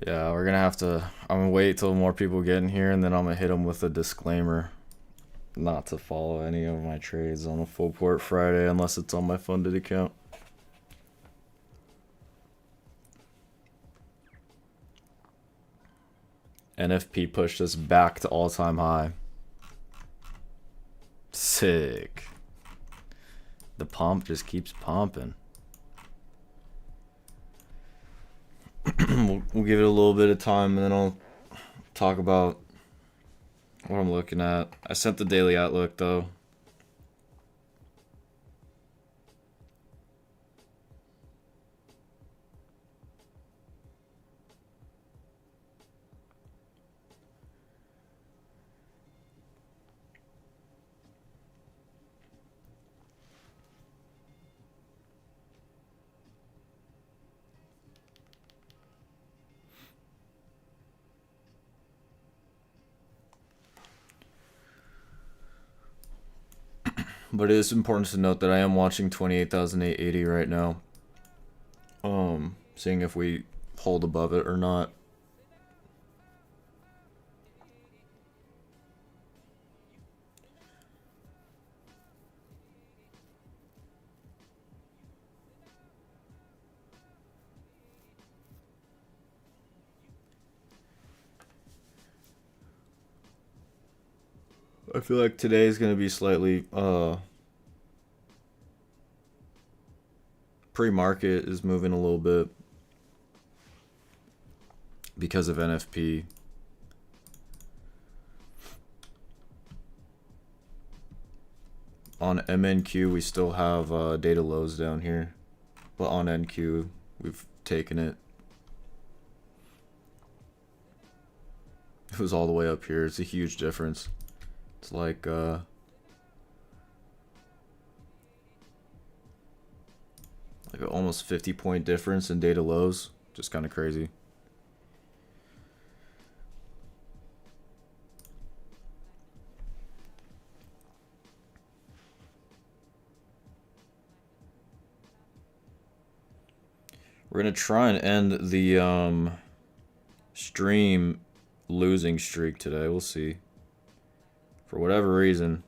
Yeah, we're gonna have to. I'm gonna wait till more people get in here, and then I'm gonna hit them with a disclaimer not to follow any of my trades on a full port Friday unless it's on my funded account. NFP pushed us back to all-time high. Sick. The pump just keeps pumping. we'll give it a little bit of time, and then I'll talk about what I'm looking at. I sent the daily outlook though. But it is important to note that I am watching 28,880 right now. Seeing if we hold above it or not. I feel like today is going to be slightly pre-market is moving a little bit because of NFP. On MNQ we still have data lows down here, but on NQ we've taken it. It was all the way up here. It's a huge difference. It's like almost 50-point difference in data lows. Just kind of crazy. We're gonna try and end the stream losing streak today. We'll see. For whatever reason,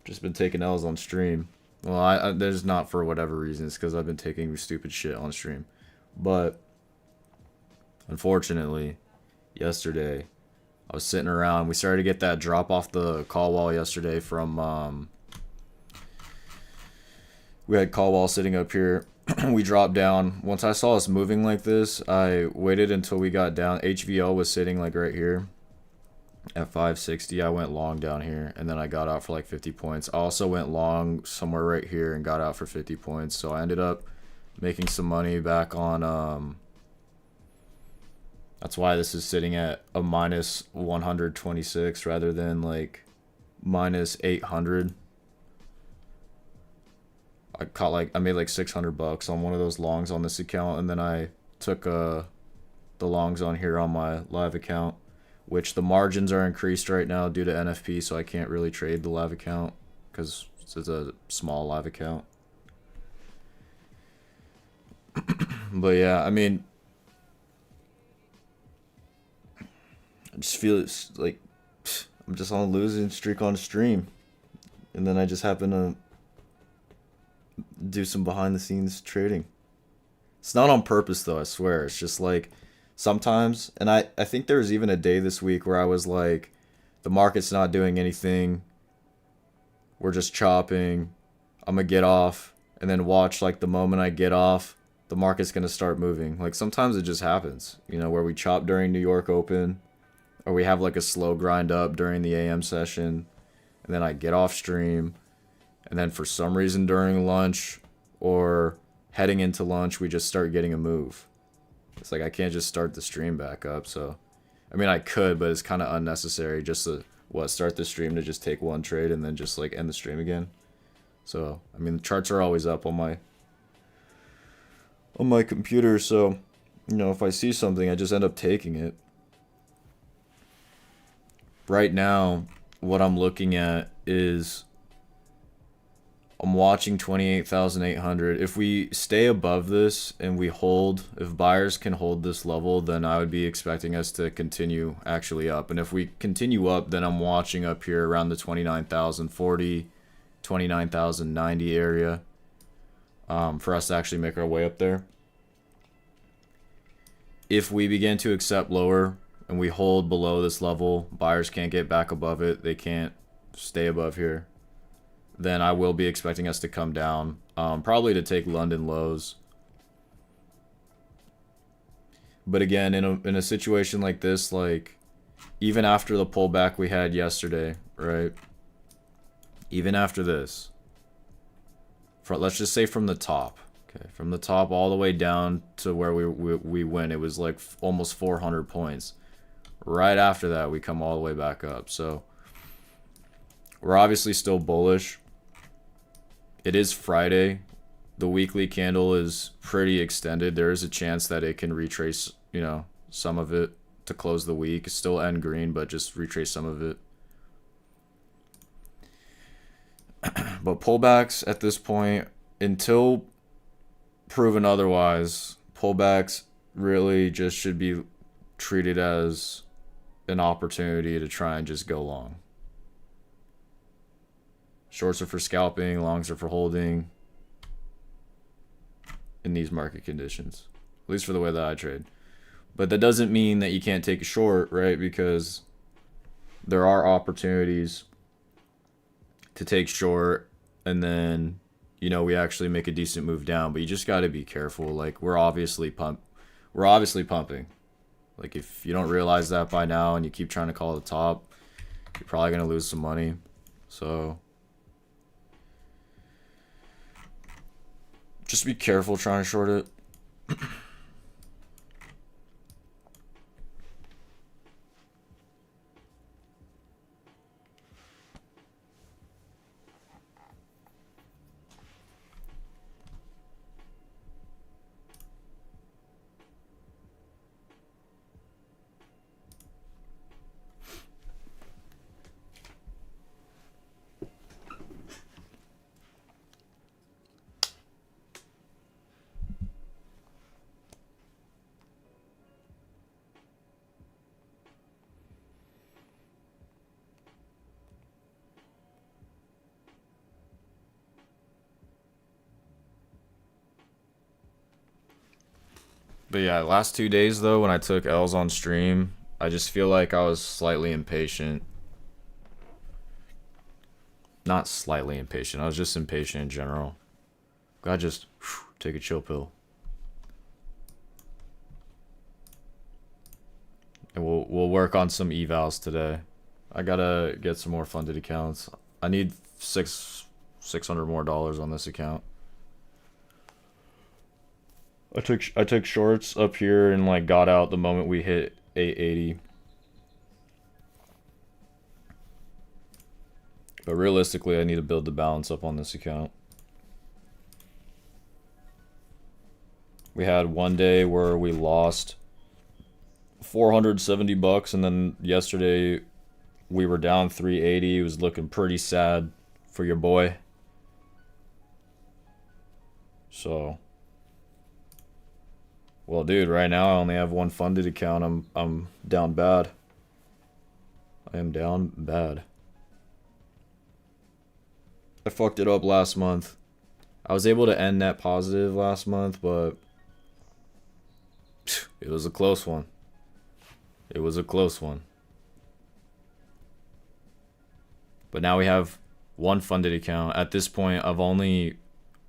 just been taking L's on stream. Well, I there's not for whatever reason. It's because I've been taking stupid shit on stream. But unfortunately, yesterday I was sitting around. We started to get that drop off the call wall yesterday from we had call wall sitting up here. We dropped down. Once I saw us moving like this, I waited until we got down. HVL was sitting like right here at 560. I went long down here, and then I got out for like 50 points. I also went long somewhere right here and got out for 50 points. So I ended up making some money back on that's why this is sitting at a minus 126 rather than like minus 800. I made like 600 bucks on one of those longs on this account, and then I took the longs on here on my live account, which the margins are increased right now due to NFP, so I can't really trade the live account because it's a small live account. But yeah, I mean, I just feel it's like I'm just on a losing streak on stream, and then I just happen to do some behind the scenes trading. It's not on purpose though, I swear. It's just like sometimes, and I think there was even a day this week where I was like, the market's not doing anything. We're just chopping. I'm gonna get off, and then watch like the moment I get off, the market's gonna start moving. Like sometimes it just happens, you know, where we chop during New York Open, or we have like a slow grind up during the AM session, and then I get off stream. And then for some reason during lunch or heading into lunch, we just start getting a move. It's like I can't just start the stream back up. So, I mean, I could, but it's kind of unnecessary just to, start the stream to just take one trade and then just like end the stream again. So, I mean, the charts are always up on my computer. So, you know, if I see something, I just end up taking it. Right now, what I'm looking at is I'm watching 28,800. If we stay above this and we hold, if buyers can hold this level, then I would be expecting us to continue actually up. And if we continue up, then I'm watching up here around the 29,040, 29,090 area for us to actually make our way up there. If we begin to accept lower and we hold below this level, buyers can't get back above it, they can't stay above here, then I will be expecting us to come down, probably to take London lows. But again, in a situation like this, like even after the pullback we had yesterday, right? Even after this, let's just say from the top, okay, from the top all the way down to where we went, it was like almost 400 points. Right after that, we come all the way back up. So we're obviously still bullish. It is Friday. The weekly candle is pretty extended. There is a chance that it can retrace, you know, some of it to close the week. It's still end green, but just retrace some of it. But pullbacks at this point, until proven otherwise, pullbacks really just should be treated as an opportunity to try and just go long. Shorts are for scalping, longs are for holding in these market conditions, at least for the way that I trade. But that doesn't mean that you can't take a short, right? Because there are opportunities to take short and then, you know, we actually make a decent move down, but you just got to be careful. Like we're obviously pumping. Like if you don't realize that by now and you keep trying to call the top, you're probably going to lose some money. So just be careful trying to short it. But yeah, last 2 days though, when I took L's on stream, I just feel like I was slightly impatient. Not slightly impatient, I was just impatient in general. Gotta just take a chill pill. And we'll work on some evals today. I gotta get some more funded accounts. I need $600 more on this account. I took shorts up here and like got out the moment we hit 880. But realistically, I need to build the balance up on this account. We had one day where we lost $470, and then yesterday we were down 380. It was looking pretty sad for your boy. So, well, dude, right now I only have one funded account. I'm down bad. I am down bad. I fucked it up last month. I was able to end net positive last month, but it was a close one. It was a close one. But now we have one funded account. At this point, I've only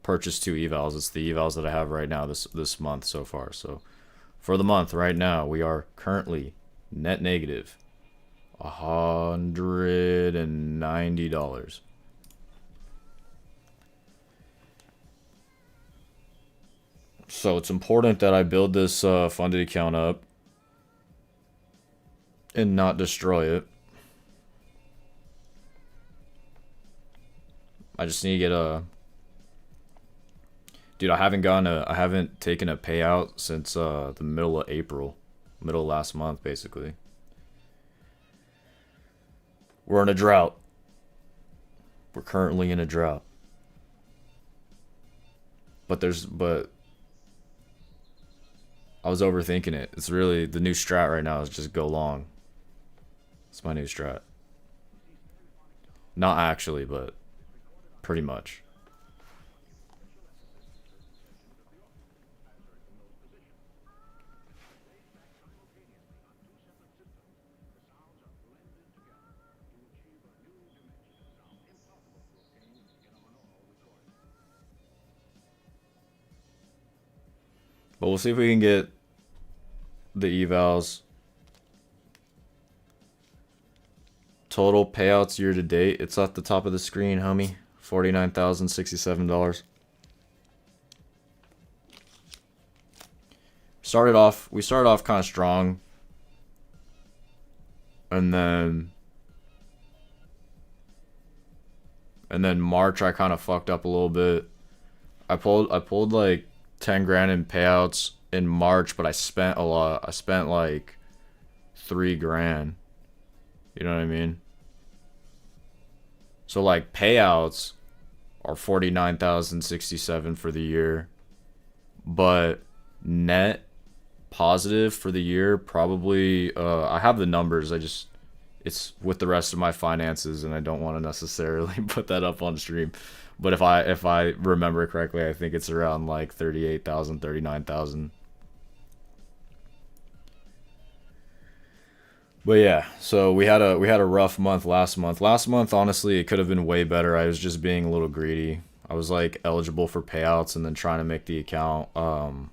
purchased 2 evals. It's the evals that I have right now this month so far. So for the month right now, we are currently net negative $190. So it's important that I build this funded account up and not destroy it. I just need to get a... Dude, I haven't taken a payout since the middle of April. Middle of last month, basically. We're in a drought. We're currently in a drought. but I was overthinking it. It's really the new strat right now is just go long. It's my new strat. Not actually, but pretty much. But we'll see if we can get the evals. Total payouts year to date. It's at the top of the screen, homie. $49,067. We started off kind of strong. And then March I kind of fucked up a little bit. I pulled like 10 grand in payouts in March, but I spent a lot. I spent like 3 grand. You know what I mean? So like payouts are 49,067 for the year, but net positive for the year probably I have the numbers. It's with the rest of my finances and I don't want to necessarily put that up on stream. But if I remember correctly, I think it's around like 38,000, 39,000. But yeah, so we had a rough month last month. Last month, honestly, it could have been way better. I was just being a little greedy. I was like eligible for payouts and then trying to make the account, trying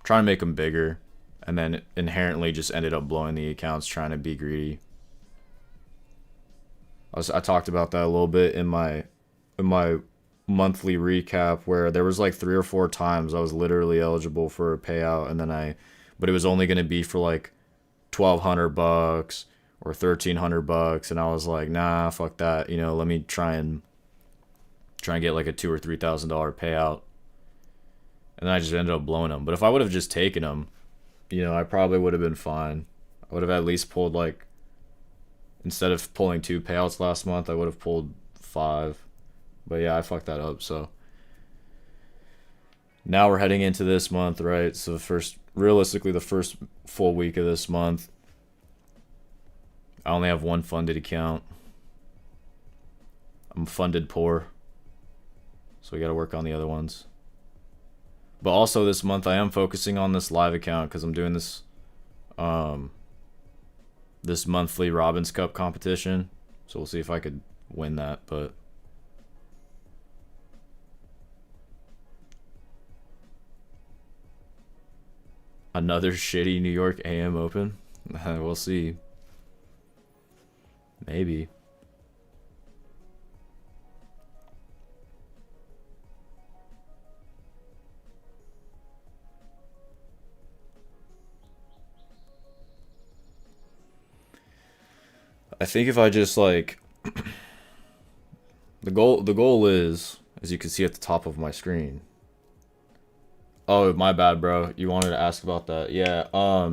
to make them bigger, and then inherently just ended up blowing the accounts trying to be greedy. I talked about that a little bit in my monthly recap where there was like 3 or 4 times I was literally eligible for a payout, and then but it was only going to be for like $1,200 or $1,300, and I was like, nah, fuck that. You know, let me try and get like a $2,000 or $3,000 payout, and then I just ended up blowing them. But if I would have just taken them, you know, I probably would have been fine. I would have at least pulled like, instead of pulling 2 payouts last month, I would have pulled 5. But yeah, I fucked that up. So now we're heading into this month, right? So realistically, the first full week of this month, I only have 1 funded account. I'm funded poor, so we got to work on the other ones. But also this month, I am focusing on this live account because I'm doing this this monthly Robbins Cup competition. So we'll see if I could win that. But another shitty New York AM Open. We'll see. Maybe. I think if I just like the goal is, as you can see at the top of my screen. Oh, my bad, bro. You wanted to ask about that. Yeah,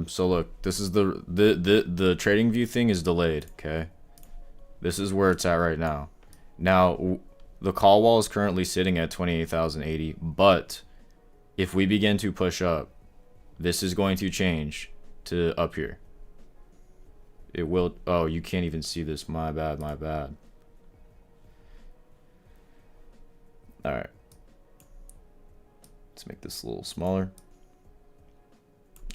so look, this is the trading view thing is delayed, okay? This is where it's at right now. Now, the call wall is currently sitting at 28,080, but if we begin to push up, this is going to change to up here. It will. Oh, you can't even see this. My bad, my bad. All right. Let's make this a little smaller.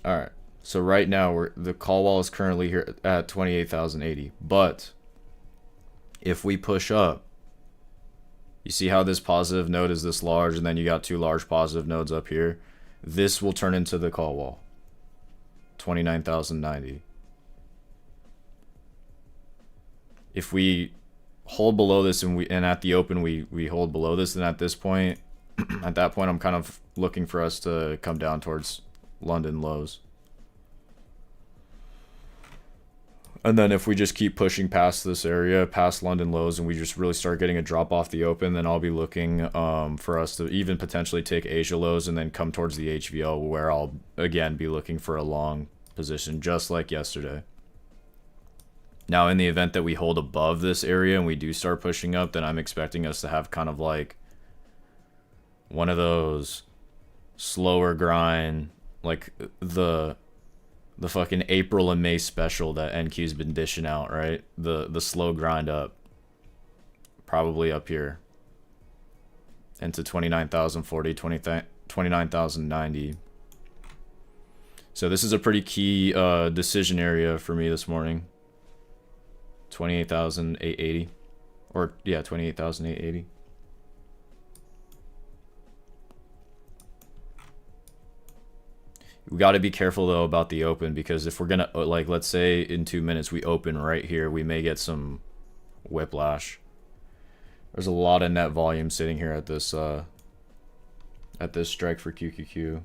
All right. So right now the call wall is currently here at 28,080, but if we push up, you see how this positive node is this large, and then you got 2 large positive nodes up here. This will turn into the call wall. 29,090. If we hold below this and at the open we hold below this, then at this point, at that point, I'm kind of looking for us to come down towards London lows. And then if we just keep pushing past this area, past London lows, and we just really start getting a drop off the open, then I'll be looking for us to even potentially take Asia lows and then come towards the HVL, where I'll again be looking for a long position, just like yesterday. Now, in the event that we hold above this area and we do start pushing up, then I'm expecting us to have kind of like one of those slower grind, like the fucking April and May special that NQ's been dishing out, right? The slow grind up, probably up here into 29,040, 29,090. So this is a pretty key decision area for me this morning. 28,880, or yeah, 28,880. We got to be careful though about the open, because if we're gonna, like, let's say in 2 minutes we open right here, we may get some whiplash. There's a lot of net volume sitting here at this strike for QQQ.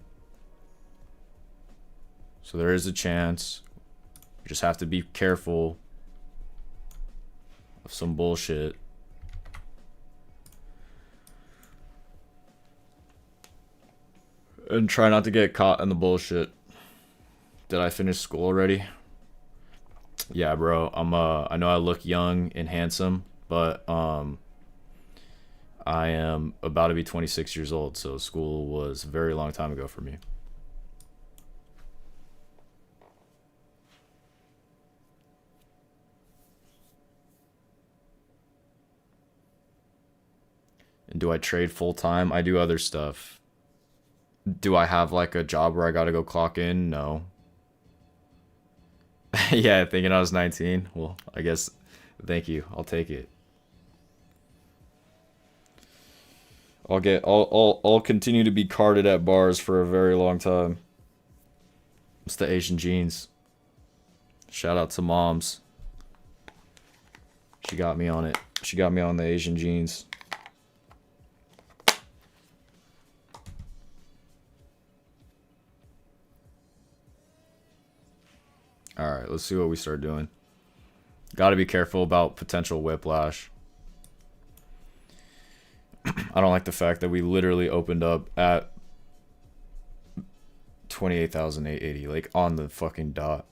So there is a chance. You just have to be careful of some bullshit. And try not to get caught in the bullshit. Did I finish school already? Yeah, bro. I know I look young and handsome, but I am about to be 26 years old, so school was a very long time ago for me. And do I trade full time? I do other stuff. Do I have like a job where I gotta go clock in? No. Yeah, thinking I was 19. Well, I guess, thank you. I'll take it. I'll continue to be carded at bars for a very long time. It's the Asian genes. Shout out to moms. She got me on it. She got me on the Asian genes. Alright, let's see what we start doing. Gotta be careful about potential whiplash. I don't like the fact that we literally opened up at 28,880, like on the fucking dot.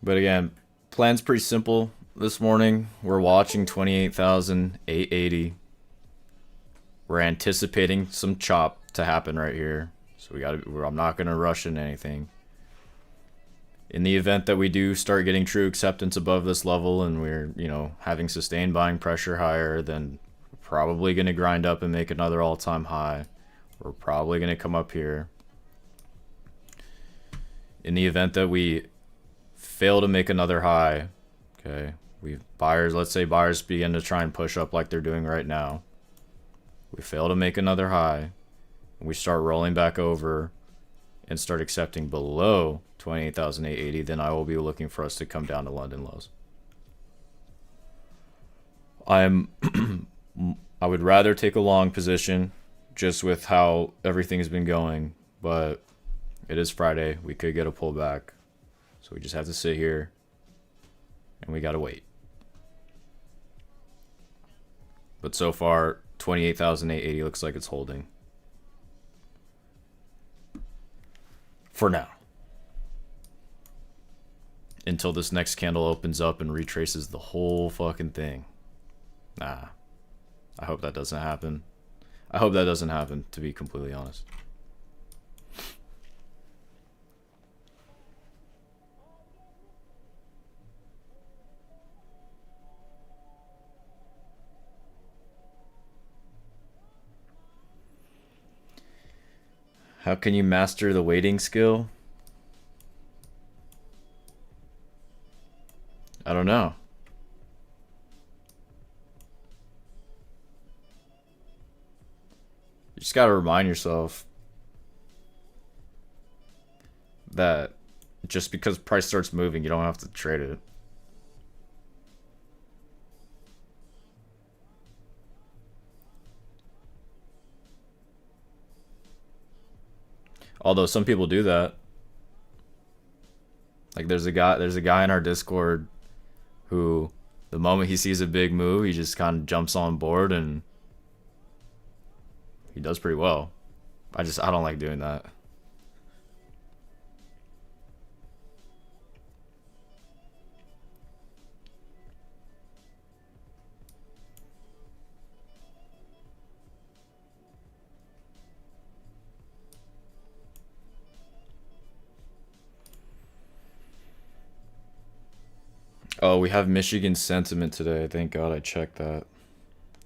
But again, plan's pretty simple this morning. We're watching 28,880. We're anticipating some chop to happen right here. So I'm not going to rush into anything. In the event that we do start getting true acceptance above this level and we're, having sustained buying pressure higher, then we're probably going to grind up and make another all-time high. We're probably going to come up here. In the event that we fail to make another high, okay, let's say buyers begin to try and push up like they're doing right now. We fail to make another high, and we start rolling back over and start accepting below 28,880, then I will be looking for us to come down to London lows. I would rather take a long position just with how everything has been going, but it is Friday. We could get a pullback. So we just have to sit here and we got to wait. But so far, 28,880 looks like it's holding. For now. Until this next candle opens up and retraces the whole fucking thing. Nah. I hope that doesn't happen. I hope that doesn't happen, to be completely honest. How can you master the waiting skill? I don't know. You just gotta remind yourself that just because price starts moving, you don't have to trade it. Although some people do that. Like there's a guy in our Discord who the moment he sees a big move, he just kind of jumps on board and he does pretty well. I don't like doing that. Oh, we have Michigan sentiment today. Thank God I checked that.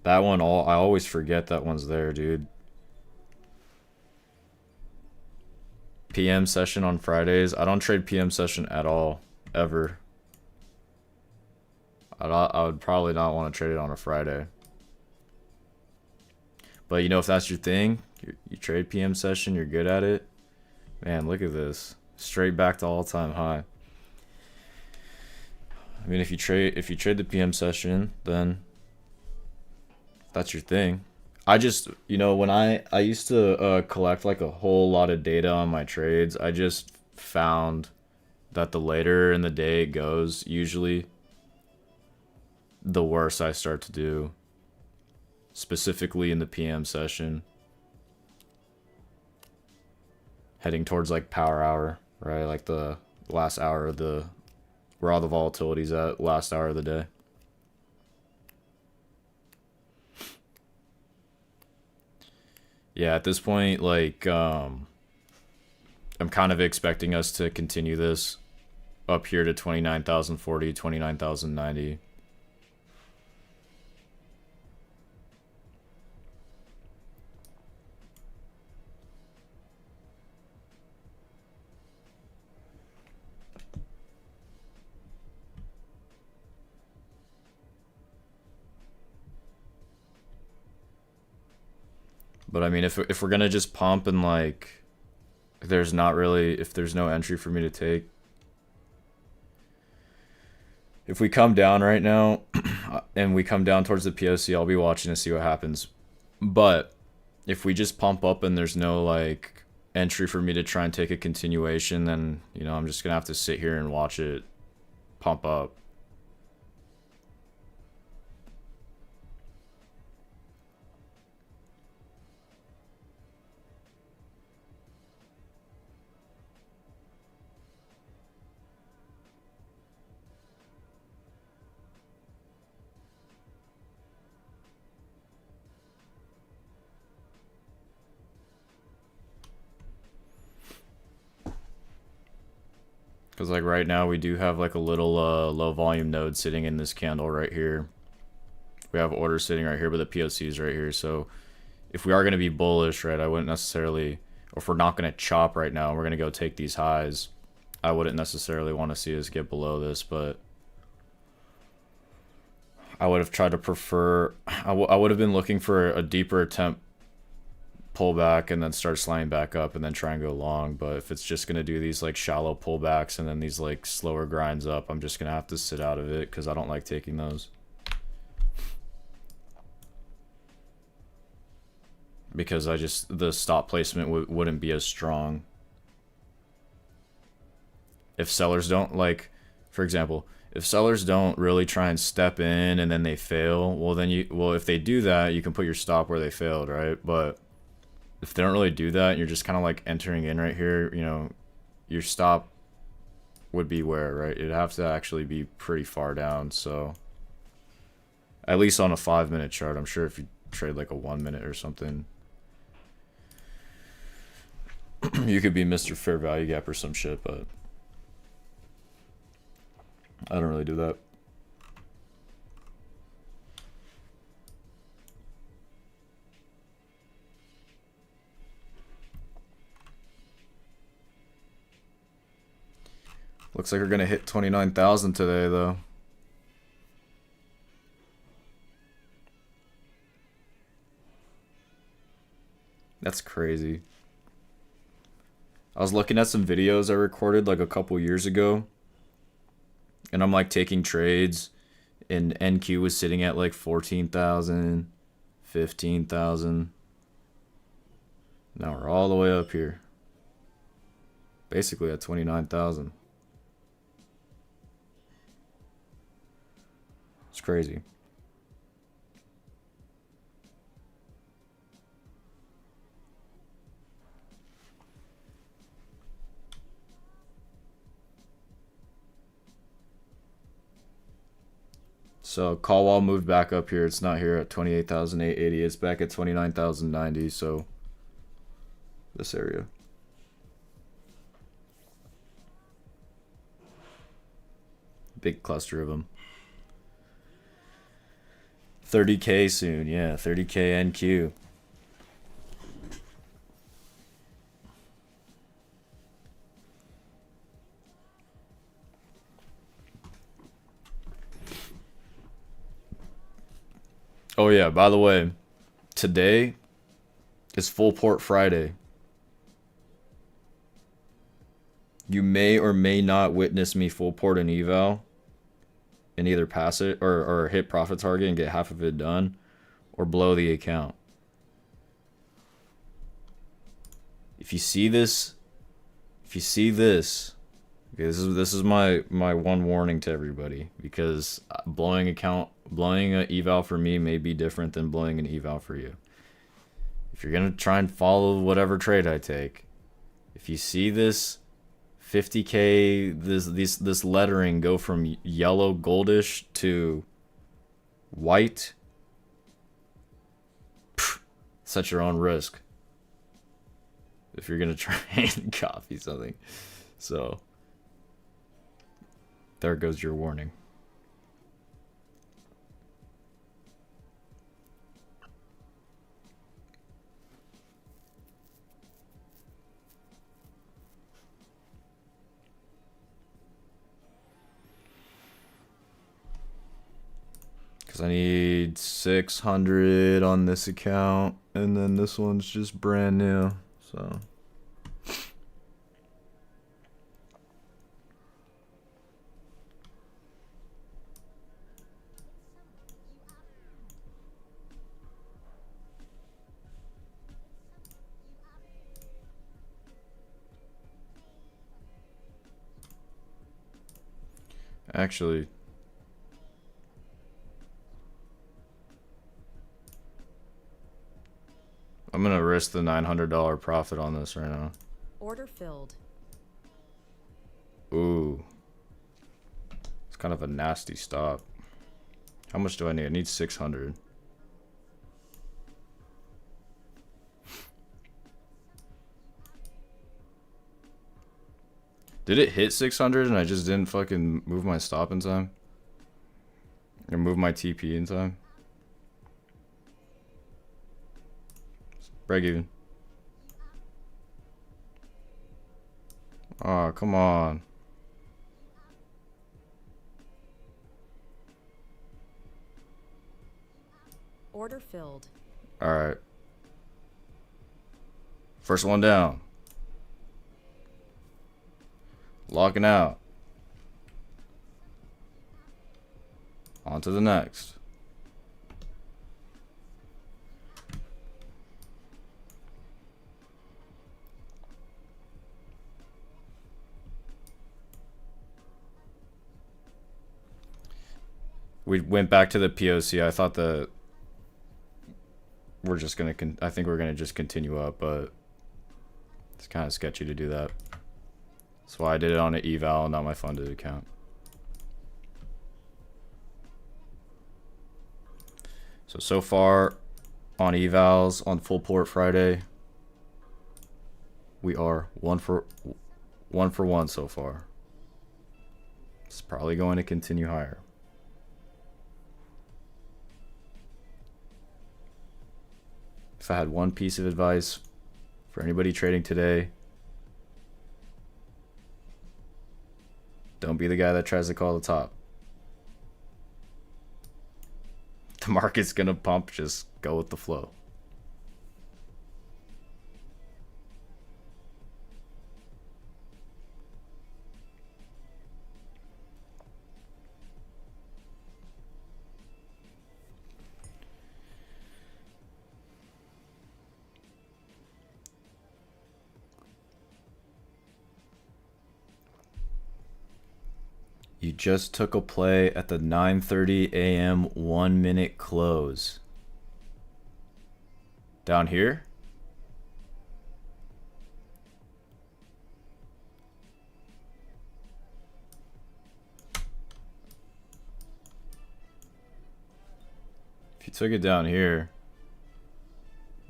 That one, I always forget that one's there, dude. PM session on Fridays. I don't trade PM session at all, ever. I would probably not want to trade it on a Friday. But you know, if that's your thing, you trade PM session, you're good at it. Man, look at this. Straight back to all-time high. I mean, if you trade the PM session, then that's your thing. I just, you know, when I used to collect like a whole lot of data on my trades, I just found that the later in the day it goes, usually the worse I start to do, specifically in the PM session. Heading towards like power hour, right? Like the last hour of the, where all the volatility's at, last hour of the day. Yeah, at this point, like, I'm kind of expecting us to continue this up here to 29,040, 29,090. But I mean, if we're gonna just pump and like, if there's no entry for me to take, if we come down right now and we come down towards the POC, I'll be watching to see what happens. But if we just pump up and there's no like entry for me to try and take a continuation, then, you know, I'm just gonna have to sit here and watch it pump up. Because like right now we do have like a little low volume node sitting in this candle right here. We have orders sitting right here, but the POC is right here. So if we are going to be bullish, right, I wouldn't necessarily, or if we're not going to chop right now, we're going to go take these highs, I wouldn't necessarily want to see us get below this, but I would have tried to prefer, I would have been looking for a deeper attempt pullback and then start sliding back up and then try and go long. But if it's just going to do these like shallow pullbacks and then these like slower grinds up, I'm just going to have to sit out of it because I don't like taking those. Because the stop placement wouldn't be as strong. If sellers don't, like, for example, if sellers don't really try and step in and then they fail, well then if they do that, you can put your stop where they failed, right? But if they don't really do that and you're just kind of like entering in right here, you know, your stop would be where, right? It'd have to actually be pretty far down. So at least on a 5-minute chart, I'm sure if you trade like a 1 minute or something, you could be Mr. Fair Value Gap or some shit, but I don't really do that. Looks like we're gonna hit 29,000 today, though. That's crazy. I was looking at some videos I recorded like a couple years ago, and I'm like taking trades, and NQ was sitting at like 14,000, 15,000. Now we're all the way up here. Basically at 29,000. It's crazy. So call wall moved back up here. It's not here at 28,880. It's back at 29,090. So this area. Big cluster of them. 30K soon. Yeah, 30K NQ. Oh yeah, by the way, today is Full Port Friday. You may or may not witness me full port an eval and either pass it or hit profit target and get half of it done, or blow the account. If you see this, okay, this is my one warning to everybody, because blowing an eval for me may be different than blowing an eval for you. If you're gonna try and follow whatever trade I take, if you see this 50K, this lettering go from yellow goldish to white, it's at your own risk if you're gonna try and copy something. So there goes your warning. Because I need 600 on this account, and then this one's just brand new, so. Actually, I'm gonna risk the $900 profit on this right now. Order filled. Ooh. It's kind of a nasty stop. How much do I need? I need 600. Did it hit 600 and I just didn't fucking move my stop in time? Or move my TP in time? Break even. Oh, come on. Order filled. Alright. First one down. Locking out. On to the next. We went back to the POC. I thought we're just gonna I think we're gonna just continue up, but it's kind of sketchy to do that. That's why I did it on an eval, not my funded account. So far on evals on Full Port Friday, we are one for one so far. It's probably going to continue higher. If I had one piece of advice for anybody trading today, don't be the guy that tries to call the top. The market's gonna pump, just go with the flow. You just took a play at the 9:30 a.m. 1 minute close. Down here? If you took it down here.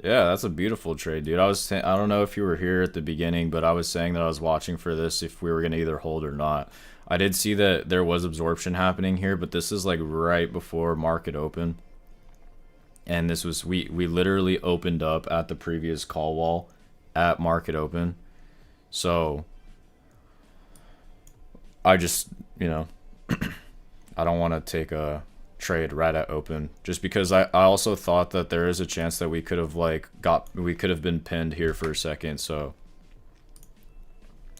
Yeah, that's a beautiful trade, dude. I don't know if you were here at the beginning, but I was saying that I was watching for this if we were going to either hold or not. I did see that there was absorption happening here, but this is like right before market open. And this was, we literally opened up at the previous call wall at market open. So I just, you know, I don't want to take a trade right at open just because I also thought that there is a chance that we could have we could have been pinned here for a second. So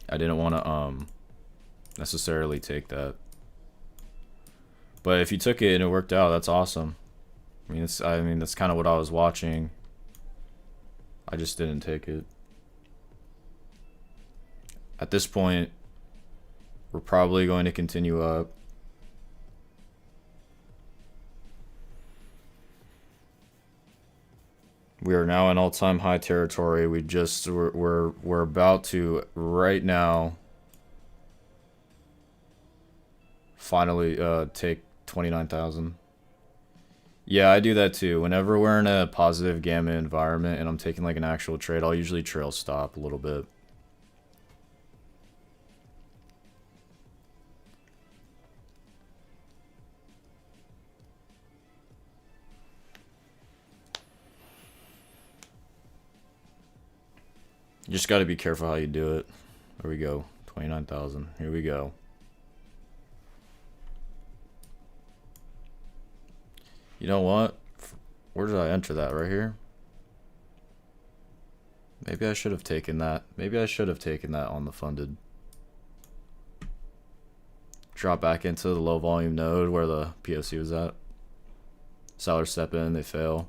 I didn't want to, necessarily take that. But if you took it and it worked out, that's awesome. I mean that's kind of what I was watching. I just didn't take it. At this point, we're probably going to continue up. We are now in all-time high territory. We're about to right now finally take 29,000. Yeah, I do that too. Whenever we're in a positive gamma environment and I'm taking like an actual trade, I'll usually trail stop a little bit. You just got to be careful how you do it. There we go. 29,000. Here we go. You know what? Where did I enter that? Right here? Maybe I should have taken that. Maybe I should have taken that on the funded. Drop back into the low volume node where the POC was at. Sellers step in, they fail.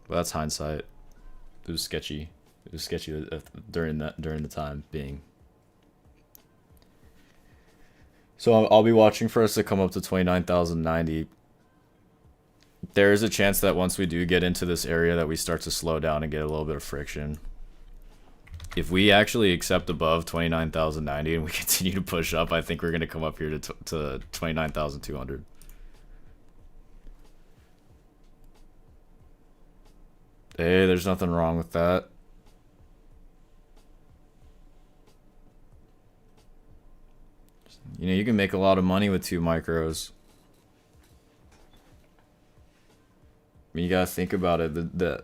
But that's hindsight. It was sketchy. It was sketchy during the time being. So I'll be watching for us to come up to 29,090. There is a chance that once we do get into this area that we start to slow down and get a little bit of friction. If we actually accept above 29,090 and we continue to push up, I think we're going to come up here to 29,200. Hey, there's nothing wrong with that. You know, you can make a lot of money with 2 micros. I mean, you gotta think about it. The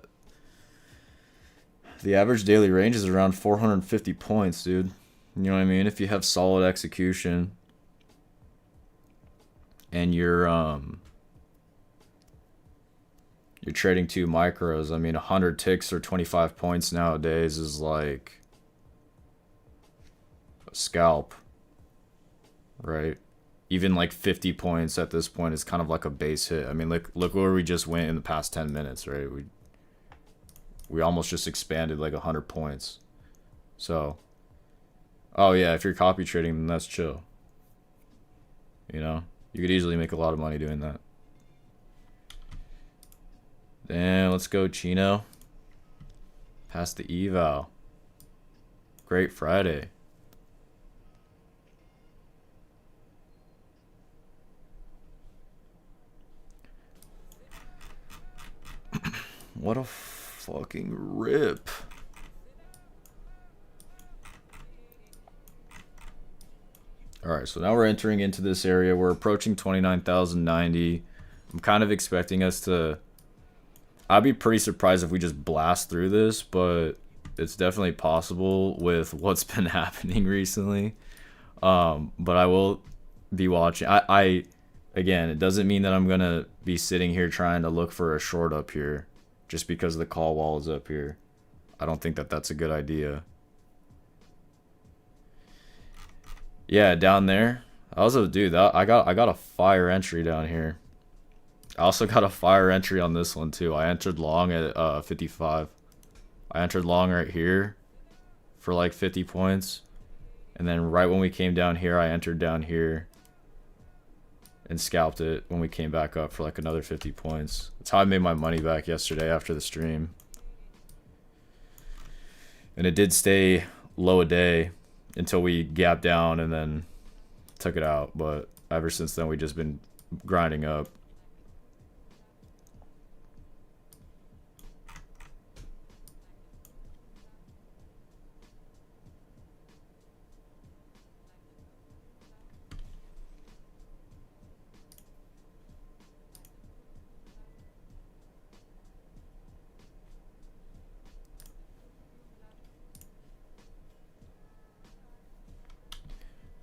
average daily range is around 450 points, dude. You know what I mean? If you have solid execution and you're trading 2 micros, I mean, 100 ticks or 25 points nowadays is like a scalp. Right, even like 50 points at this point is kind of like a base hit. I mean, look where we just went in the past 10 minutes, right? We almost just expanded like 100 points. So, oh yeah, if you're copy trading, then that's chill. You know, you could easily make a lot of money doing that. Then let's go Chino. Past the eval. Great Friday. What a fucking rip. Alright, so now we're entering into this area. We're approaching 29,090. I'm kind of expecting us to... I'd be pretty surprised if we just blast through this, but it's definitely possible with what's been happening recently. But I will be watching. Again, it doesn't mean that I'm going to be sitting here trying to look for a short up here just because the call wall is up here. I don't think that that's a good idea. Yeah, down there. Dude, I got a fire entry down here. I also got a fire entry on this one too. I entered long at 55. I entered long right here for like 50 points. And then right when we came down here, I entered down here and scalped it when we came back up for like another 50 points. That's how I made my money back yesterday after the stream. And it did stay low a day until we gapped down and then took it out. But ever since then, we've just been grinding up.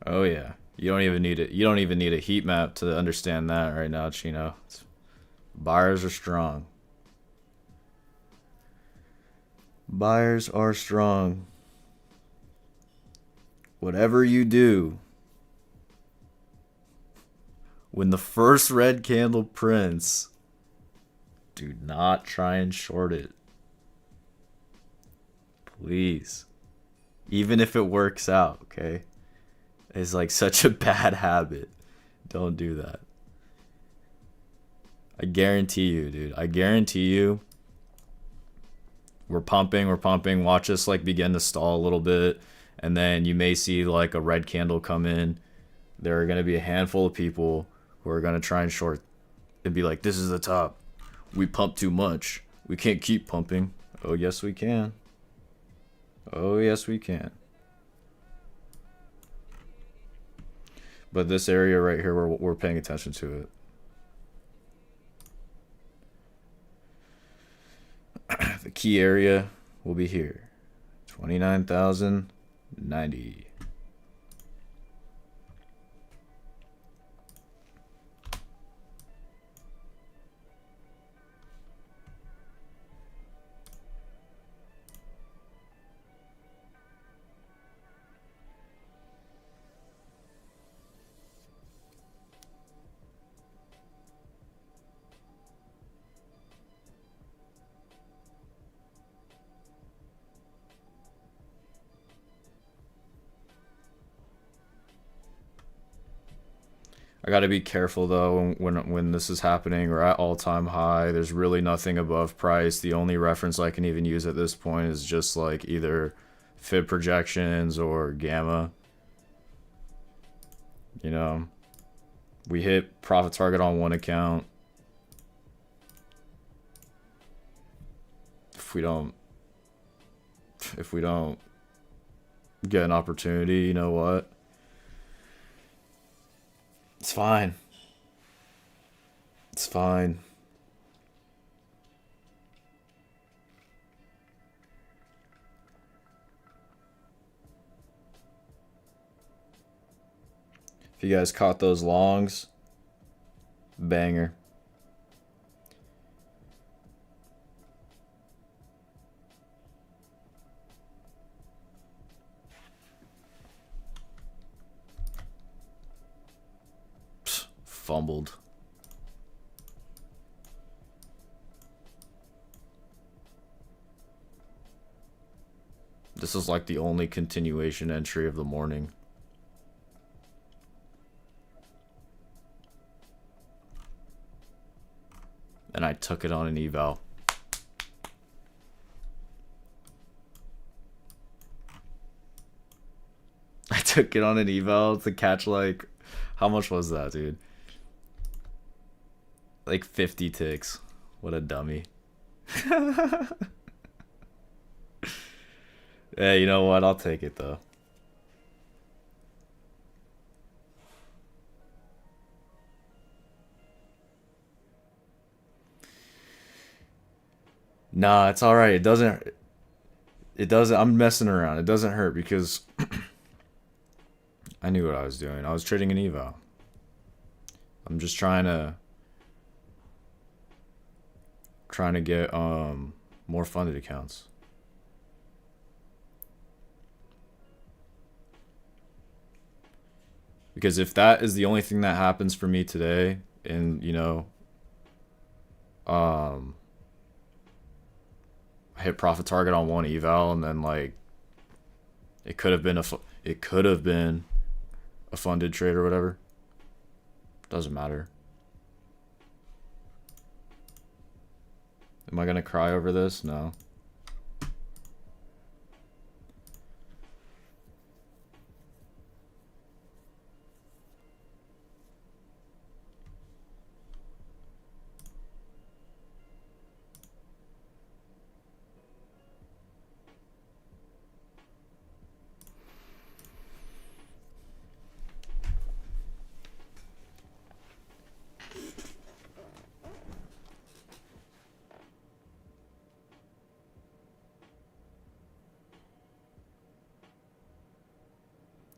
Oh yeah, you don't even need it. You don't even need a heat map to understand that right now, Chino. Buyers are strong. Buyers are strong. Whatever you do, when the first red candle prints, do not try and short it. Please. Even if it works out, okay? It's like such a bad habit. Don't do that. I guarantee you, dude. I guarantee you. We're pumping. Watch us like begin to stall a little bit. And then you may see like a red candle come in. There are going to be a handful of people who are going to try and short and be like, this is the top. We pump too much. We can't keep pumping. Oh, yes, we can. Oh, yes, we can. But this area right here, we're paying attention to it. The key area will be here. 29,090. I gotta be careful though when this is happening. We're at all-time high. There's really nothing above price. The only reference I can even use at this point is just like either fib projections or gamma. You know, we hit profit target on one account. If we don't get an opportunity, you know what? It's fine. It's fine. If you guys caught those longs, banger. Fumbled. This is like the only continuation entry of the morning. And I took it on an eval. I took it on an eval to catch like, how much was that, dude? Like 50 ticks. What a dummy. Hey, you know what? I'll take it though. Nah, it's alright. It doesn't, I'm messing around. It doesn't hurt because I knew what I was doing. I was trading an eval. I'm just trying to get more funded accounts. Because if that is the only thing that happens for me today, and you know, I hit profit target on one eval, and then like it could have been It could have been a funded trade or whatever. Doesn't matter. Am I gonna cry over this? No.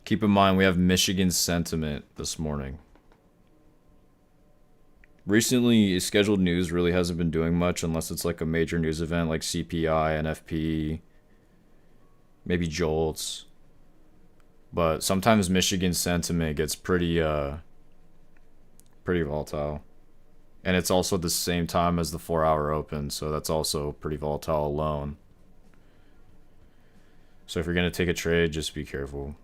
Keep in mind, we have Michigan sentiment this morning. Recently, scheduled news really hasn't been doing much unless it's like a major news event like CPI, NFP, maybe JOLTS. But sometimes Michigan sentiment gets pretty volatile. And it's also the same time as the 4-hour open, so that's also pretty volatile alone. So if you're going to take a trade, just be careful.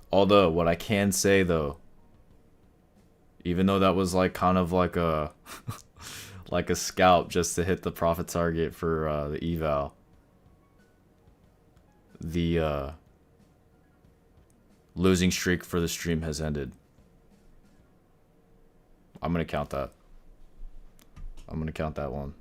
Although, what I can say though, even though that was like kind of like a like a scalp just to hit the profit target for the eval, the losing streak for the stream has ended. I'm gonna count that. I'm gonna count that one.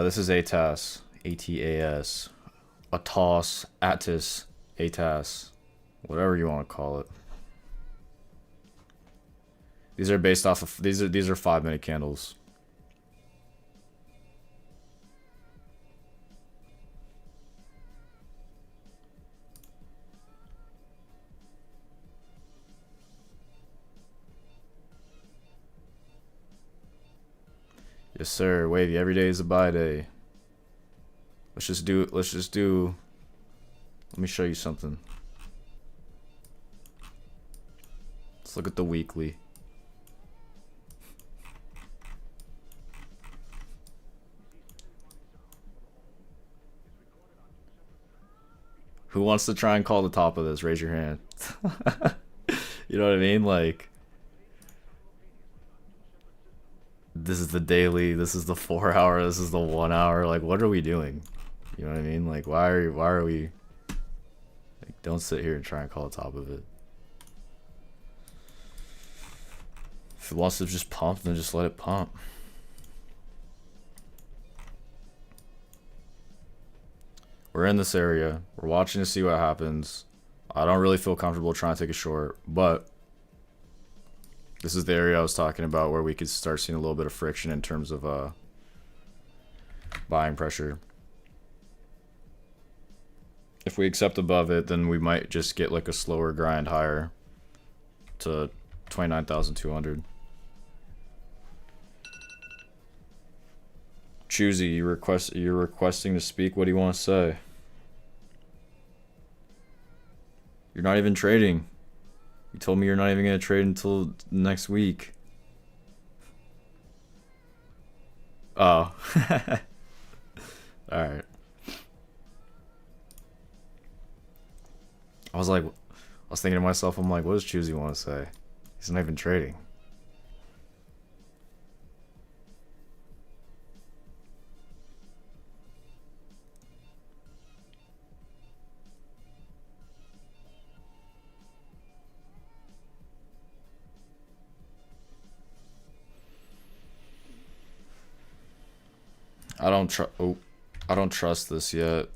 This is ATAS. ATAS. ATAS. ATAS. ATAS. Whatever you want to call it. These are based off of these are 5-minute candles. Yes, sir. Wavy. Every day is a buy day. Let's just do. Let me show you something. Let's look at the weekly. Who wants to try and call the top of this? Raise your hand. You know what I mean? Like, this is the daily, this is the 4-hour, this is the 1 hour. Like, what are we doing? You know what I mean? Like, why are we like, don't sit here and try and call the top of it. If it wants to just pump, then just let it pump. We're in this area. We're watching to see what happens. I don't really feel comfortable trying to take a short, but this is the area I was talking about where we could start seeing a little bit of friction in terms of buying pressure. If we accept above it, then we might just get like a slower grind higher to 29,200. Choosy, you're requesting to speak. What do you want to say? You're not even trading. You told me you're not even going to trade until next week. Oh. Alright. I was thinking to myself, I'm like, what does Choosy want to say? He's not even trading. I don't trust this yet.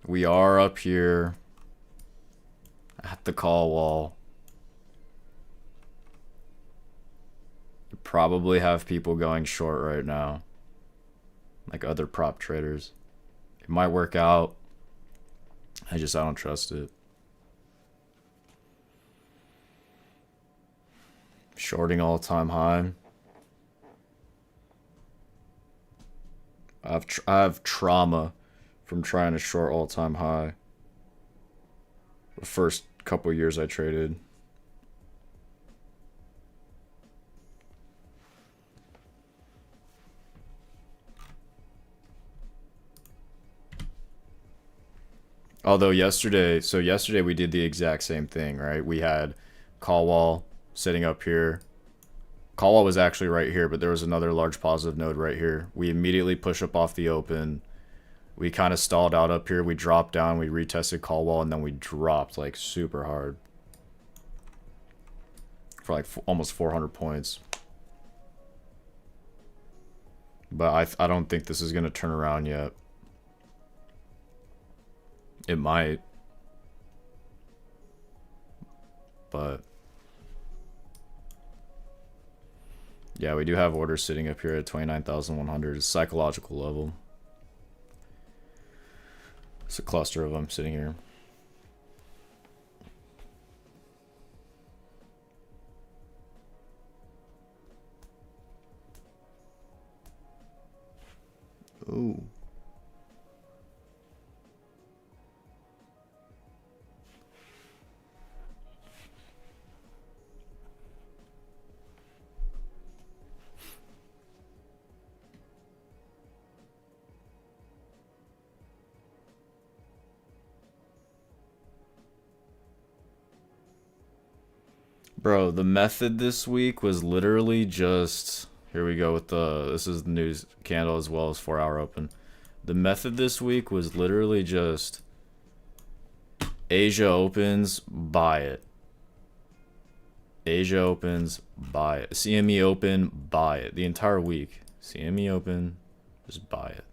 We are up here at the call wall. probably have people going short right now, like other prop traders. It might work out. I don't trust it. Shorting all-time high. I have trauma from trying to short all-time high. The first couple years I traded. Although yesterday we did the exact same thing, right? We had call wall sitting up here. Call wall was actually right here, but there was another large positive node right here. We immediately push up off the open. We kind of stalled out up here. We dropped down. We retested call wall, and then we dropped like super hard for like almost 400 points. But I don't think this is going to turn around yet. It might. But yeah, we do have orders sitting up here at 29,100. It's psychological level. It's a cluster of them sitting here. Ooh. Bro, the method this week was literally just... Here we go with the... This is the news candle as well as 4-hour open. The method this week was literally just... Asia opens, buy it. Asia opens, buy it. CME open, buy it. The entire week. CME open, just buy it.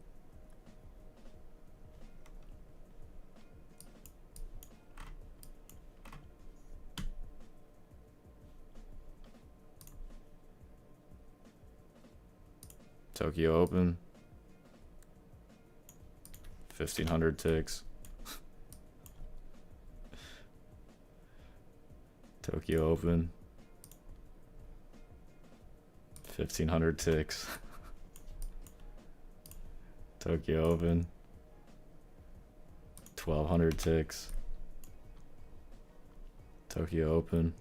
Tokyo open. 1,500 ticks. Tokyo open. 1,500 ticks. Tokyo open. 1,200 ticks. Tokyo open.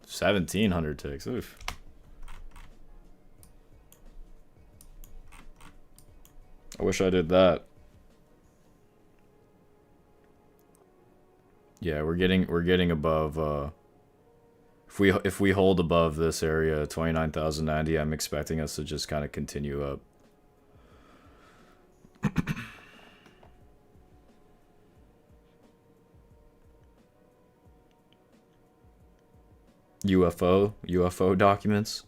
1,700 ticks. Oof. I wish I did that. Yeah, we're getting above if we hold above this area 29,090, I'm expecting us to just kind of continue up. UFO documents.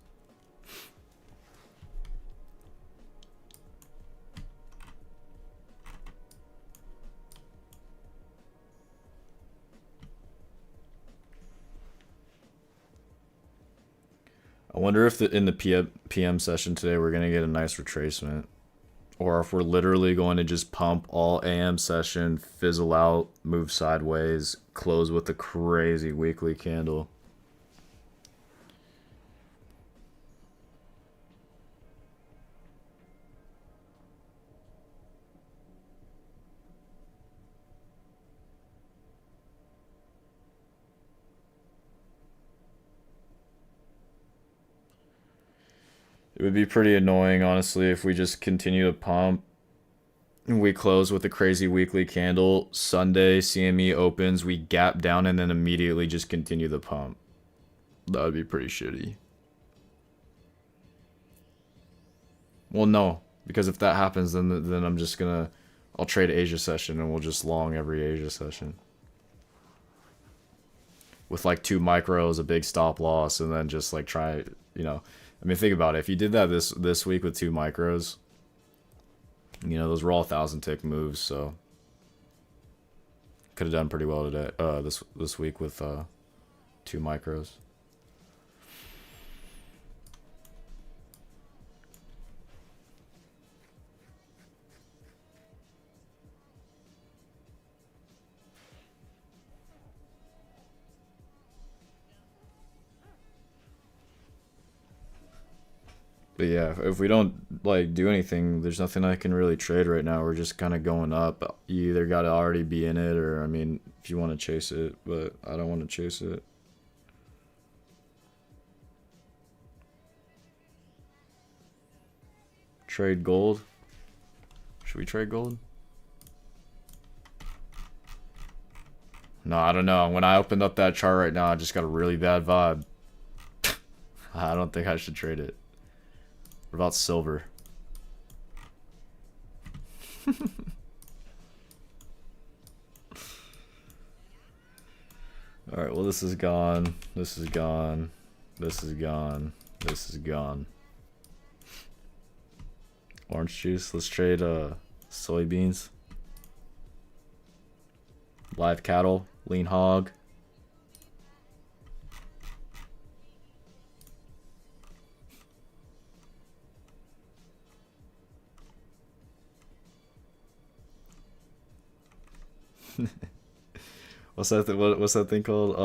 I wonder if in the PM session today we're going to get a nice retracement. Or if we're literally going to just pump all AM session, fizzle out, move sideways, close with a crazy weekly candle. It would be pretty annoying, honestly, if we just continue to pump. We close with a crazy weekly candle. Sunday, CME opens, we gap down, and then immediately just continue the pump. That would be pretty shitty. Well, no. Because if that happens, then I'm just gonna... I'll trade Asia session, and we'll just long every Asia session. With like 2 micros, a big stop loss, and then just like try, you know... I mean, think about it. If you did that this week with 2 micros, you know, those were all 1,000 tick moves, so could have done pretty well today. This week with 2 micros. But yeah, if we don't like do anything, there's nothing I can really trade right now. We're just kind of going up. You either got to already be in it, or I mean, if you want to chase it, but I don't want to chase it. Trade gold. Should we trade gold? No, I don't know. When I opened up that chart right now, I just got a really bad vibe. I don't think I should trade it. What about silver? Alright, well this is gone. This is gone. This is gone. This is gone. Orange juice. Let's trade soybeans. Live cattle. Lean hog. What's that? What's that thing called?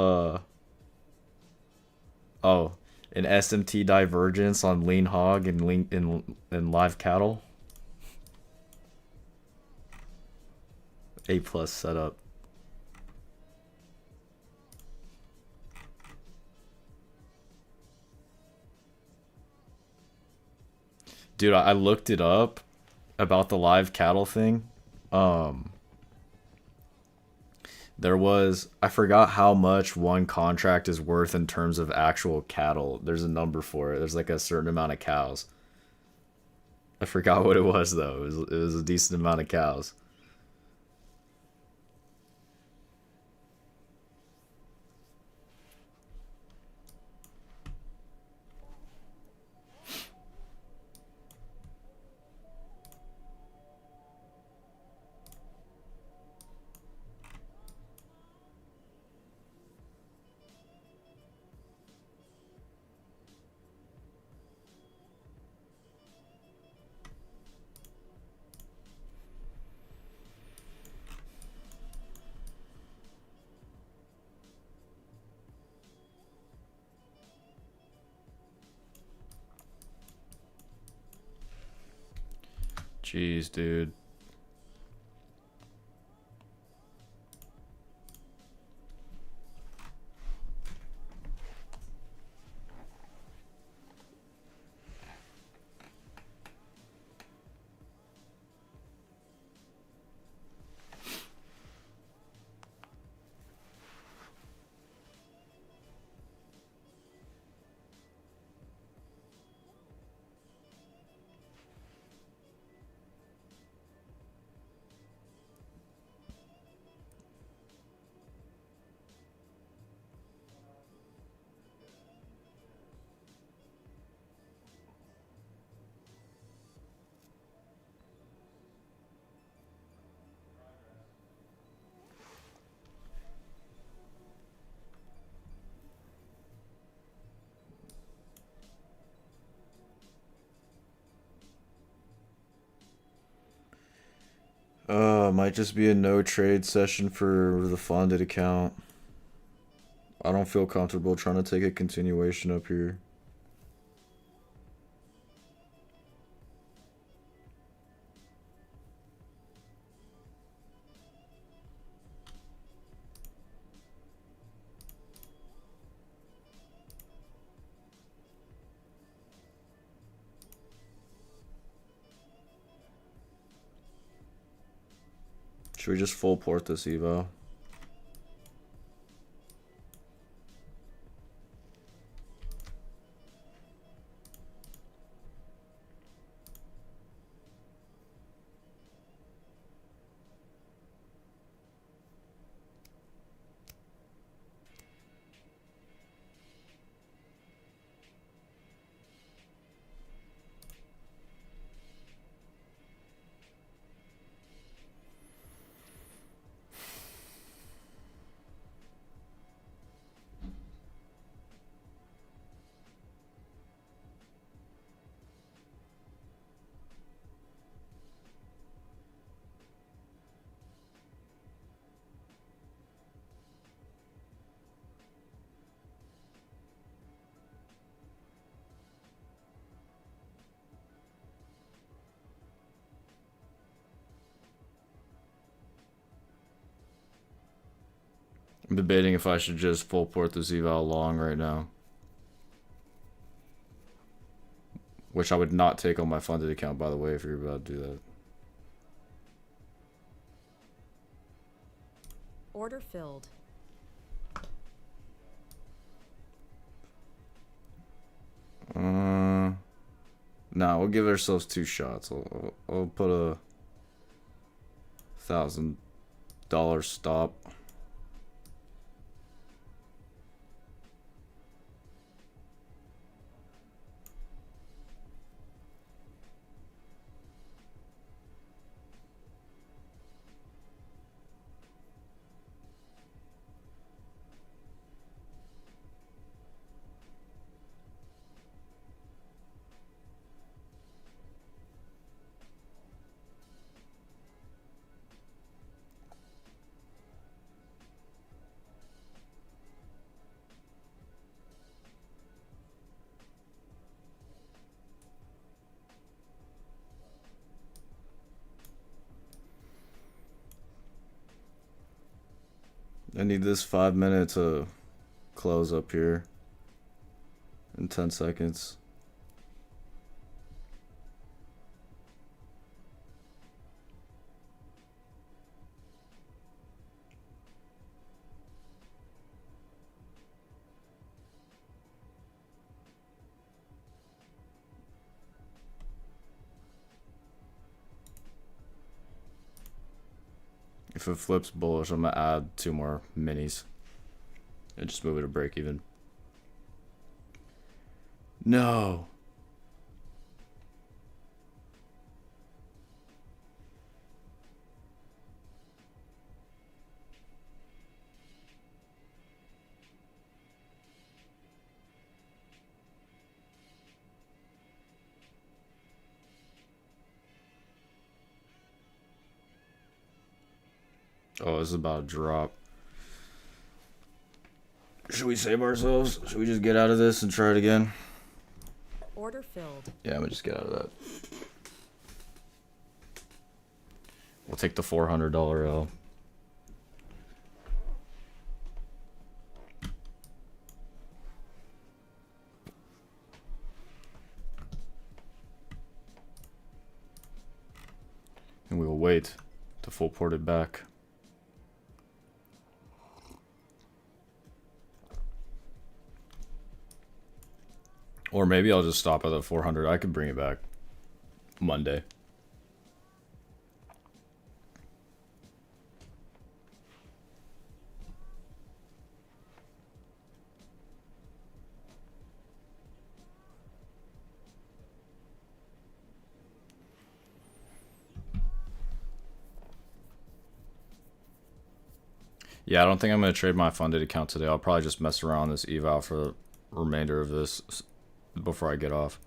Oh, an SMT divergence on lean hog and and live cattle. A plus setup. Dude, I looked it up about the live cattle thing. There was, I forgot how much one contract is worth in terms of actual cattle. There's a number for it. There's like a certain amount of cows. I forgot what it was though. It was a decent amount of cows. Jeez, dude. Might just be a no trade session for the funded account. I don't feel comfortable trying to take a continuation up here. Should we just full port this Evo? I'm debating if I should just full port this eval long right now. Which I would not take on my funded account, by the way, if you're about to do that. Order filled. Nah, we'll give ourselves 2 shots. I'll put a $1,000 stop. I need this 5 minute to close up here in 10 seconds. If it flips bullish, I'm gonna add 2 more minis and just move it to break even. No. Oh, this is about to drop. Should we save ourselves? Should we just get out of this and try it again? Order filled. Yeah, I'm gonna just get out of that. We'll take the $400 L. And we will wait to full port it back. Or maybe I'll just stop at the 400. I could bring it back Monday. Yeah, I don't think I'm going to trade my funded account today. I'll probably just mess around this eval for the remainder of this before I get off.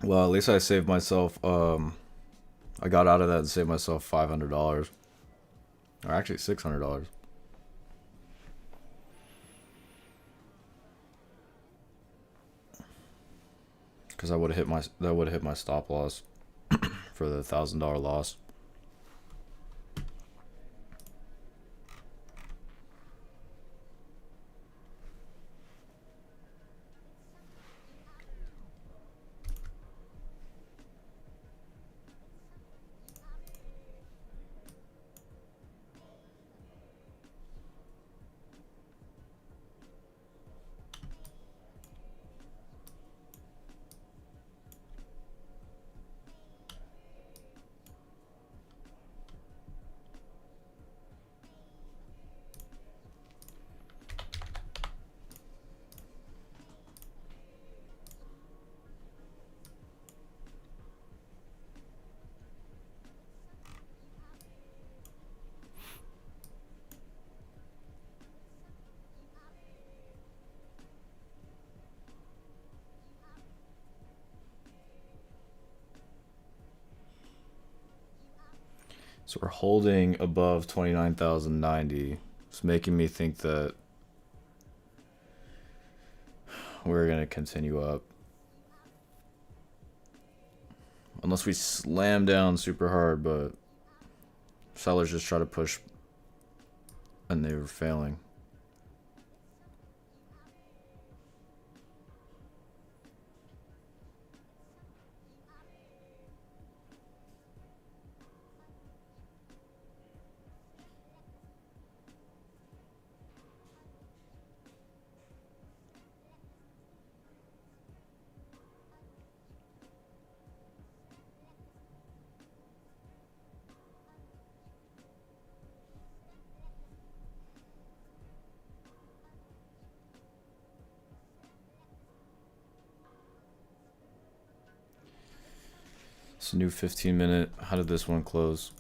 Well, at least I saved myself, I got out of that and saved myself $500. Or actually $600. Because that would have hit my stop loss for the $1,000 loss. So we're holding above 29,090. It's making me think that we're going to continue up. Unless we slam down super hard, but sellers just try to push and they were failing. It's a new 15-minute. How did this one close?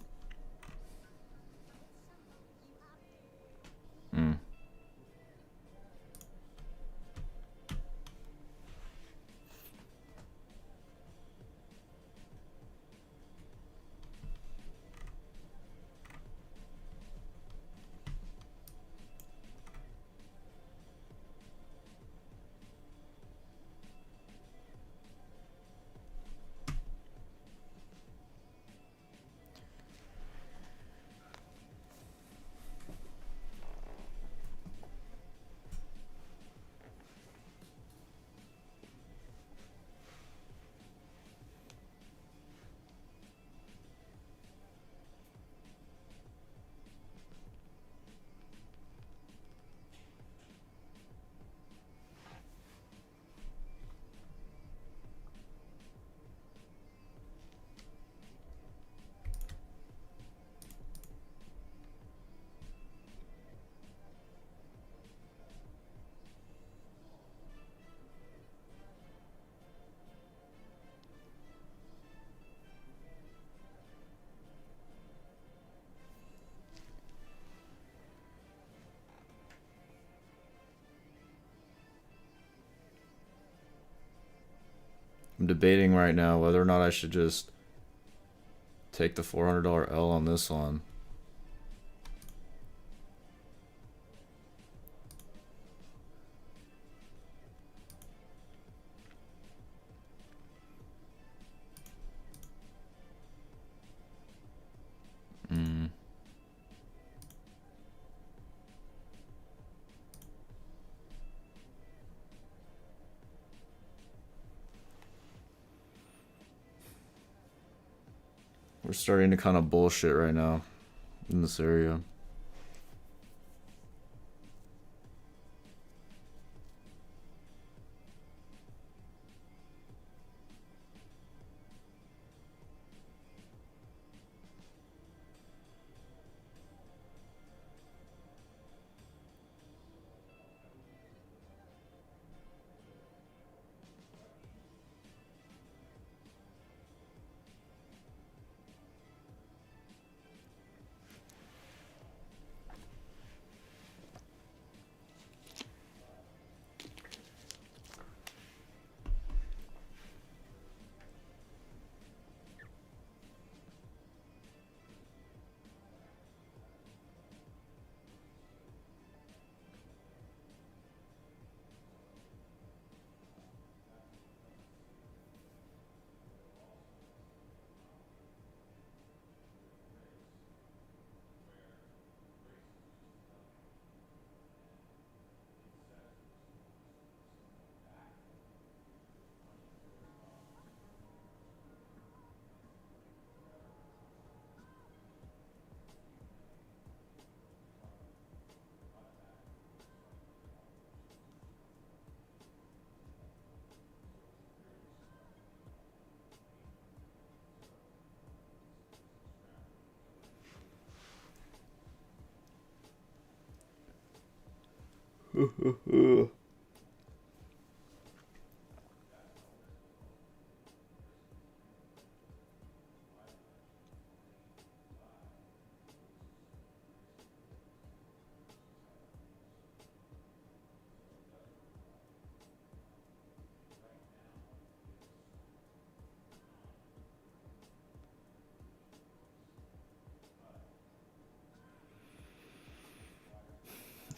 I'm debating right now whether or not I should just take the $400 L on this one. We're starting to kind of bullshit right now in this area.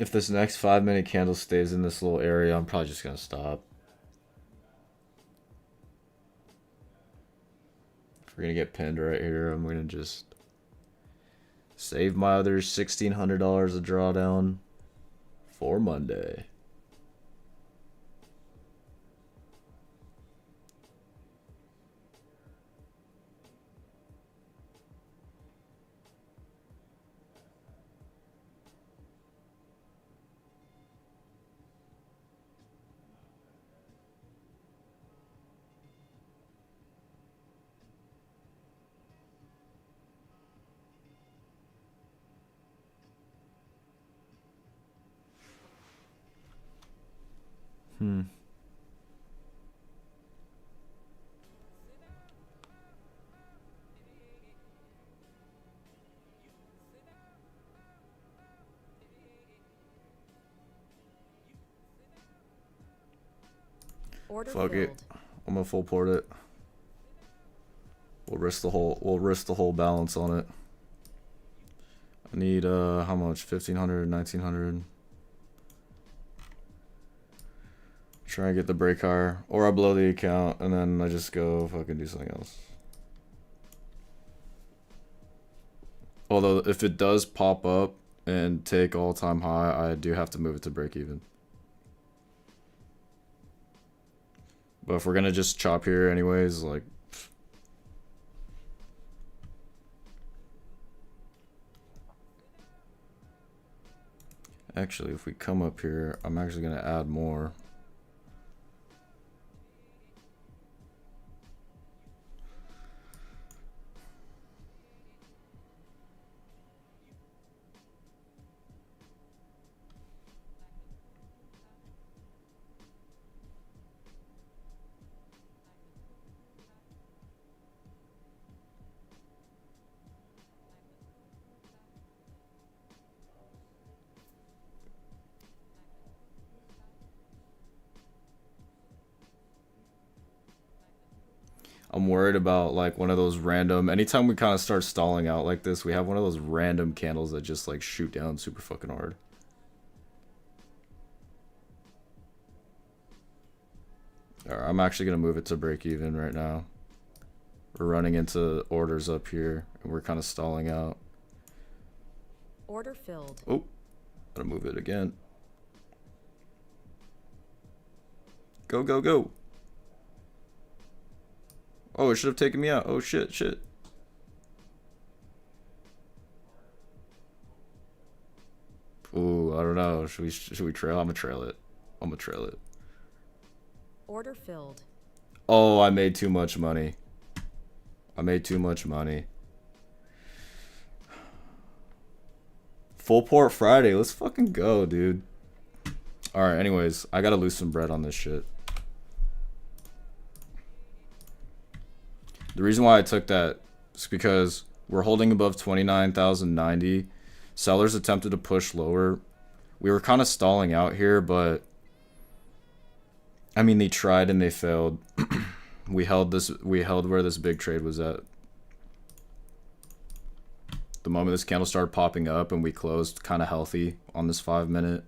If this next 5-minute candle stays in this little area, I'm probably just gonna stop. If we're gonna get pinned right here, I'm gonna just save my other $1,600 of drawdown for Monday. Order Fuck it. filled. I'm gonna full port it. We'll risk the whole balance on it. I need how much? 1,500, 1,900. Try and get the break higher. Or I blow the account and then I just go fucking do something else. Although if it does pop up and take all-time high, I do have to move it to break even. But if we're gonna just chop here anyways, like, actually, if we come up here, I'm actually gonna add more. I'm worried about like one of those random, anytime we kind of start stalling out like this, we have one of those random candles that just like shoot down super fucking hard. Alright, I'm actually gonna move it to break even right now. We're running into orders up here and we're kind of stalling out. Order filled. Oh, gotta move it again. Go, go, go. Oh, it should have taken me out. Oh shit, shit. Ooh, I don't know. Should we trail? I'm gonna trail it. I'm gonna trail it. Order filled. Oh, I made too much money. I made too much money. Full port Friday. Let's fucking go, dude. Alright, anyways, I gotta lose some bread on this shit. The reason why I took that is because we're holding above 29,090. Sellers attempted to push lower. We were kind of stalling out here, but I mean, they tried and they failed. We held where this big trade was at. The moment this candle started popping up and we closed kind of healthy on this 5-minute,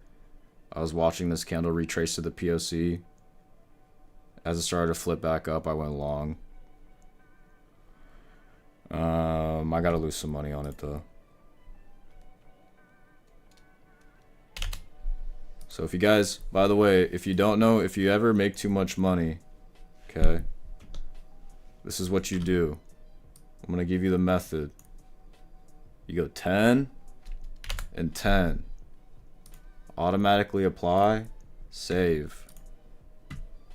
I was watching this candle retrace to the POC. As it started to flip back up, I went long. I gotta lose some money on it though. So if you guys, by the way, if you don't know, if you ever make too much money, okay, this is what you do. I'm gonna give you the method. You go 10 and 10. Automatically apply, save.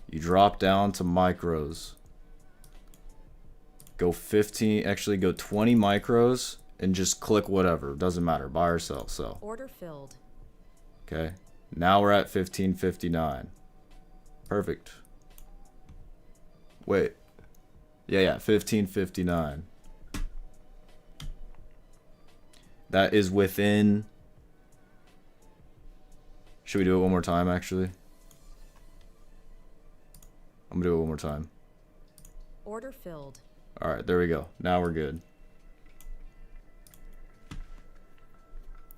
You drop down to micros. Go 15, actually go 20 micros and just click whatever. Doesn't matter, buy or sell, sell. Order filled. Okay, now we're at 15.59. Perfect. Wait. Yeah, 15.59. That is within... Should we do it one more time, actually? I'm gonna do it one more time. Order filled. Alright, there we go. Now we're good.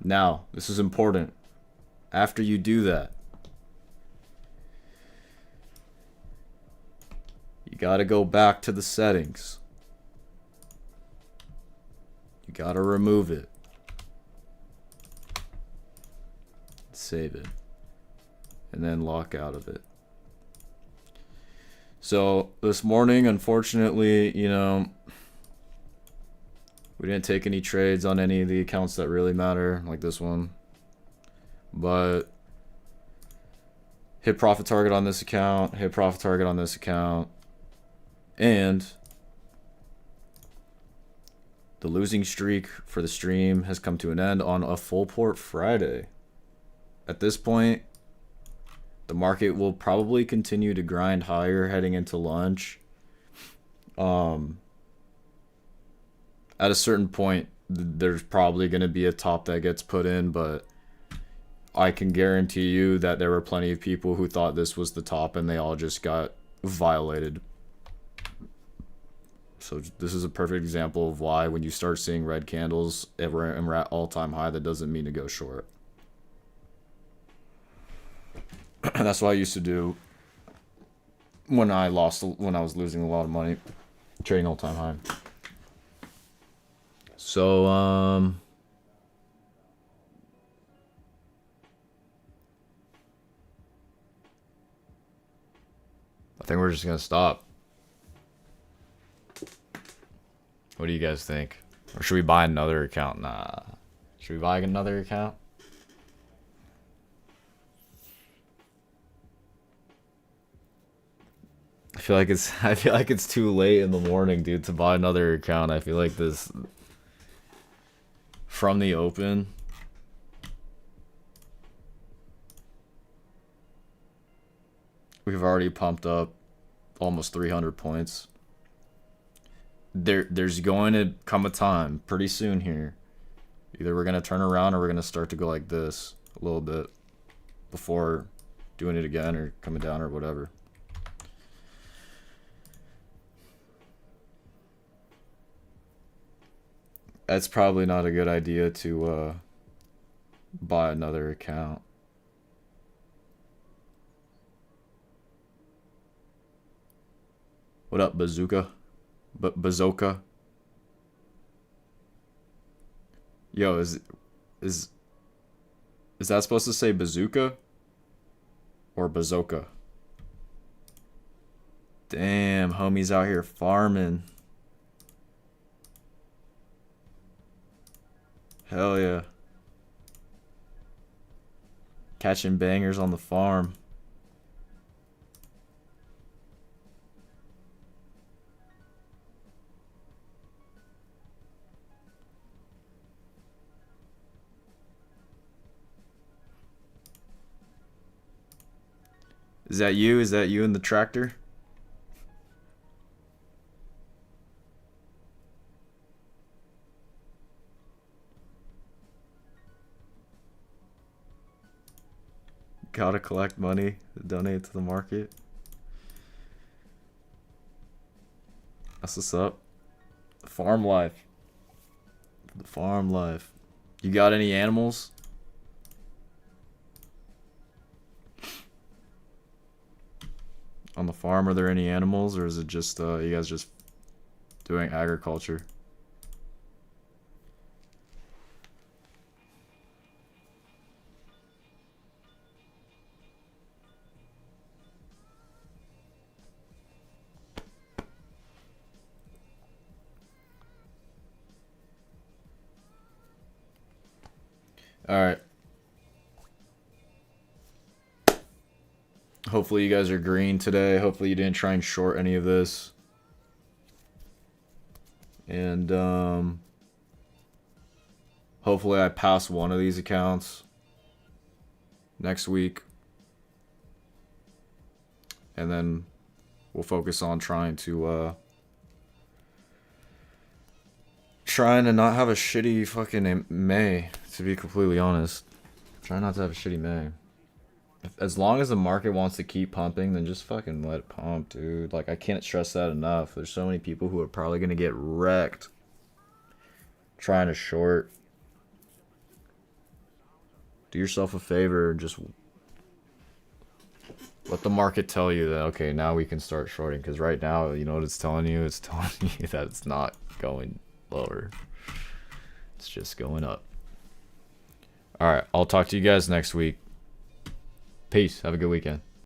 Now, this is important. After you do that, you gotta go back to the settings. You gotta remove it. Save it. And then lock out of it. So this morning, unfortunately, you know, we didn't take any trades on any of the accounts that really matter, like this one. But hit profit target on this account, hit profit target on this account, and the losing streak for the stream has come to an end on a full port Friday. At this point, the market will probably continue to grind higher heading into lunch. At a certain point, there's probably going to be a top that gets put in, but I can guarantee you that there were plenty of people who thought this was the top and they all just got violated. So this is a perfect example of why when you start seeing red candles and we're at all-time high, that doesn't mean to go short. That's what I used to do when I was losing a lot of money trading all-time high. So I think we're just gonna stop. What do you guys think? Or should we buy another account? Nah. Should we buy another account? I feel like it's too late in the morning, dude, to buy another account. I feel like this from the open. We've already pumped up almost 300 points. There's going to come a time pretty soon here. Either we're going to turn around or we're going to start to go like this a little bit before doing it again or coming down or whatever. That's probably not a good idea to buy another account. What up, Bazooka? Bazooka? Yo, is that supposed to say bazooka or bazooka? Damn, homies out here farming. Hell yeah. Catching bangers on the farm. Is that you? Is that you in the tractor? Gotta collect money to donate to the market. That's what's up. Farm life. The farm life. You got any animals? On the farm, are there any animals, or is it just you guys just doing agriculture? All right. Hopefully you guys are green today. Hopefully you didn't try and short any of this. And hopefully I pass one of these accounts next week. And then we'll focus on trying to not have a shitty fucking May, to be completely honest. Try not to have a shitty May. As long as the market wants to keep pumping, then just fucking let it pump, dude. Like, I can't stress that enough. There's so many people who are probably going to get wrecked trying to short. do yourself a favor and just let the market tell you that, okay, now we can start shorting. Because right now, you know what it's telling you? It's telling you that it's not going lower. It's just going up. All right, I'll talk to you guys next week. Peace. Have a good weekend.